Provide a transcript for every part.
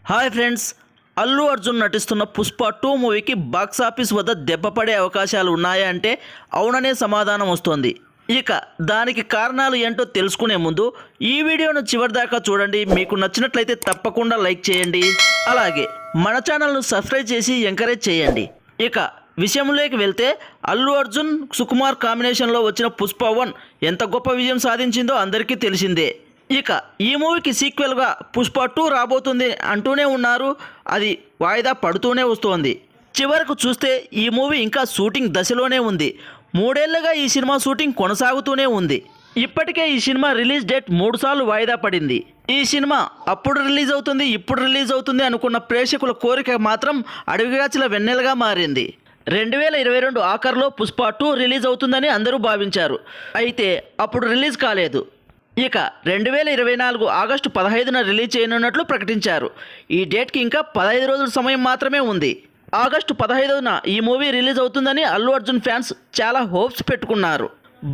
Hi friends, Allu Arjun నటిస్తున్న పుష్ప 2 మూవీకి box office వద్ద దెబ్బపడే అవకాశాలు ఉన్నాయా అంటే అవుననే సమాధానం వస్తోంది. ఇక దానికి కారణాలు ఏంటో తెలుసుకునే ముందు ఈ వీడియోను చివరిదాకా చూడండి. మీకు నచ్చినట్లయితే తప్పకుండా లైక్ చేయండి. అలాగే మన ఛానల్ను సబ్స్క్రైబ్ చేసి ఎంకరేజ్ చేయండి. ఇక విషయంలోకి వెళ్తే అల్లు అర్జున్ సుకుమార్ కాంబినేషన్లో వచ్చిన పుష్ప 1 ఎంత గొప్ప విజయం సాధించిందో అందరికీ తెలిసిందే. ఇక ఈ మూవీకి సీక్వెల్గా పుష్ప 2 రాబోతుంది అంటూనే ఉన్నారు. అది వాయిదా పడుతూనే వస్తోంది. చివరకు చూస్తే ఈ మూవీ ఇంకా షూటింగ్ దశలోనే ఉంది. 3 ఏళ్లుగా ఈ సినిమా షూటింగ్ కొనసాగుతూనే ఉంది. ఇప్పటికే ఈ సినిమా రిలీజ్ డేట్ 3 సార్లు వాయిదా పడింది. ఈ సినిమా అప్పుడు రిలీజ్ అవుతుంది, ఇప్పుడు రిలీజ్ అవుతుంది అనుకున్న ప్రేక్షకుల కోరిక మాత్రం అడవిగాచిన వెన్నెలగా మారింది. 2022 ఆఖరులో పుష్ప 2 రిలీజ్ అవుతుందని అందరూ భావించారు. అయితే అప్పుడు రిలీజ్ కాలేదు. ఇక 2024 ఆగస్టు 15న రిలీజ్ చేయనున్నట్లు ప్రకటించారు. ఈ డేట్కి ఇంకా 15 రోజుల సమయం మాత్రమే ఉంది. ఆగస్టు 15న ఈ మూవీ రిలీజ్ అవుతుందని అల్లు అర్జున్ ఫ్యాన్స్ చాలా హోప్స్ పెట్టుకున్నారు.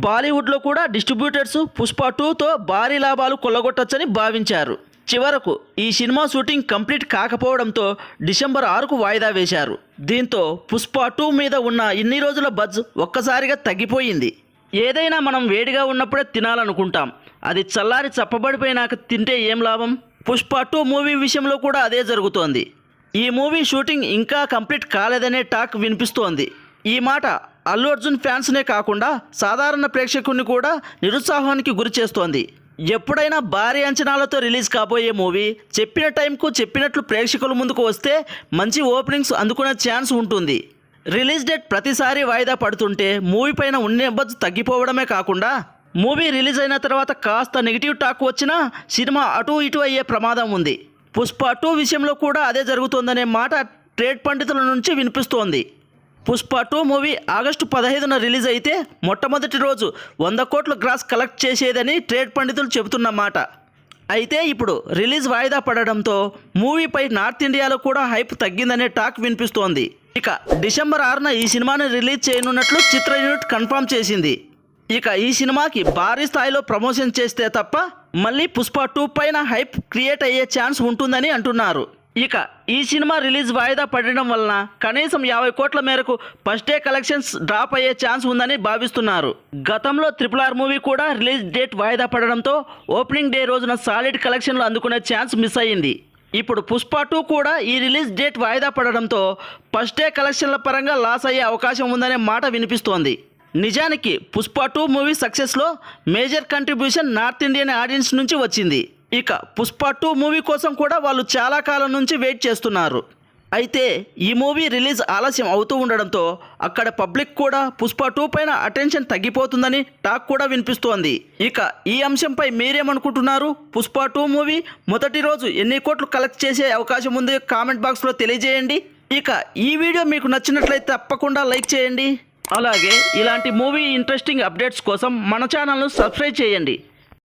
బాలీవుడ్లో కూడా డిస్ట్రిబ్యూటర్స్ పుష్ప 2తో భారీ లాభాలు కొల్లగొట్టొచ్చని భావించారు. చివరకు ఈ సినిమా షూటింగ్ కంప్లీట్ కాకపోవడంతో డిసెంబర్ 6కు వాయిదా వేశారు. దీంతో పుష్ప 2 మీద ఉన్న ఇన్ని రోజుల బజ్ ఒక్కసారిగా తగ్గిపోయింది. ఏదైనా మనం వేడిగా ఉన్నప్పుడే తినాలనుకుంటాం. అది చల్లారి చప్పబడిపోయినాక తింటే ఏం లాభం? పుష్ప 2 మూవీ విషయంలో కూడా అదే జరుగుతోంది. ఈ మూవీ షూటింగ్ ఇంకా కంప్లీట్ కాలేదనే టాక్ వినిపిస్తోంది. ఈ మాట అల్లు అర్జున్ ఫ్యాన్స్నే కాకుండా సాధారణ ప్రేక్షకుడిని కూడా నిరుత్సాహానికి గురి చేస్తోంది. ఎప్పుడైనా భారీ అంచనాలతో రిలీజ్ కాబోయే మూవీ చెప్పిన టైంకు చెప్పినట్లు ప్రేక్షకుల ముందుకు వస్తే మంచి ఓపెనింగ్స్ అందుకునే ఛాన్స్ ఉంటుంది. రిలీజ్ డేట్ ప్రతిసారి వాయిదా పడుతుంటే మూవీ పైన ఉండే బజ్ తగ్గిపోవడమే కాకుండా మూవీ రిలీజ్ అయిన తర్వాత కాస్త నెగిటివ్ టాక్ వచ్చినా సినిమా అటు ఇటు అయ్యే ప్రమాదం ఉంది. పుష్ప 2 విషయంలో కూడా అదే జరుగుతోందనే మాట ట్రేడ్ పండితుల నుంచి వినిపిస్తోంది. పుష్ప 2 మూవీ ఆగస్టు 15న రిలీజ్ అయితే మొట్టమొదటి రోజు 100 కోట్ల గ్రాస్ కలెక్ట్ చేసేదని ట్రేడ్ పండితులు చెబుతున్న మాట. అయితే ఇప్పుడు రిలీజ్ వాయిదా పడడంతో మూవీపై నార్త్ ఇండియాలో కూడా హైప్ తగ్గిందనే టాక్ వినిపిస్తోంది. ఇక డిసెంబర్ 6న ఈ సినిమాని రిలీజ్ చేయనున్నట్లు చిత్ర యూనిట్ కన్ఫర్మ్ చేసింది. ఇక ఈ సినిమాకి భారీ స్థాయిలో ప్రమోషన్ చేస్తే తప్ప మళ్ళీ పుష్ప 2 పైన హైప్ క్రియేట్ అయ్యే ఛాన్స్ ఉంటుందని అంటున్నారు. ఇక ఈ సినిమా రిలీజ్ వాయిదా పడడం వలన కనీసం 50 కోట్ల మేరకు ఫస్ట్ డే కలెక్షన్స్ డ్రాప్ అయ్యే ఛాన్స్ ఉందని భావిస్తున్నారు. గతంలో RRR మూవీ కూడా రిలీజ్ డేట్ వాయిదా పడడంతో ఓపెనింగ్ డే రోజున సాలిడ్ కలెక్షన్లు అందుకునే ఛాన్స్ మిస్ అయ్యింది. ఇప్పుడు పుష్ప 2 కూడా ఈ రిలీజ్ డేట్ వాయిదా పడడంతో ఫస్ట్ డే కలెక్షన్ల పరంగా లాస్ అయ్యే అవకాశం ఉందనే మాట వినిపిస్తోంది. నిజానికి పుష్ప 2 మూవీ సక్సెస్లో major contribution north Indian audience నుంచి వచ్చింది. ఇక పుష్ప 2 మూవీ కోసం కూడా వాళ్ళు చాలా కాలం నుంచి వెయిట్ చేస్తున్నారు. అయితే ఈ మూవీ రిలీజ్ ఆలస్యం అవుతూ ఉండడంతో అక్కడ పబ్లిక్ కూడా పుష్ప 2 పైన అటెన్షన్ తగ్గిపోతుందని టాక్ కూడా వినిపిస్తోంది. ఇక ఈ అంశంపై మీరేమనుకుంటున్నారు? పుష్ప 2 మూవీ మొదటి రోజు ఎన్ని కోట్లు కలెక్ట్ చేసే అవకాశం ఉంది? కామెంట్ బాక్స్లో తెలియజేయండి. ఇక ఈ వీడియో మీకు నచ్చినట్లయితే తప్పకుండా లైక్ చేయండి. అలాగే ఇలాంటి మూవీ ఇంట్రెస్టింగ్ అప్డేట్స్ కోసం మన ఛానల్ను సబ్స్క్రైబ్ చేయండి.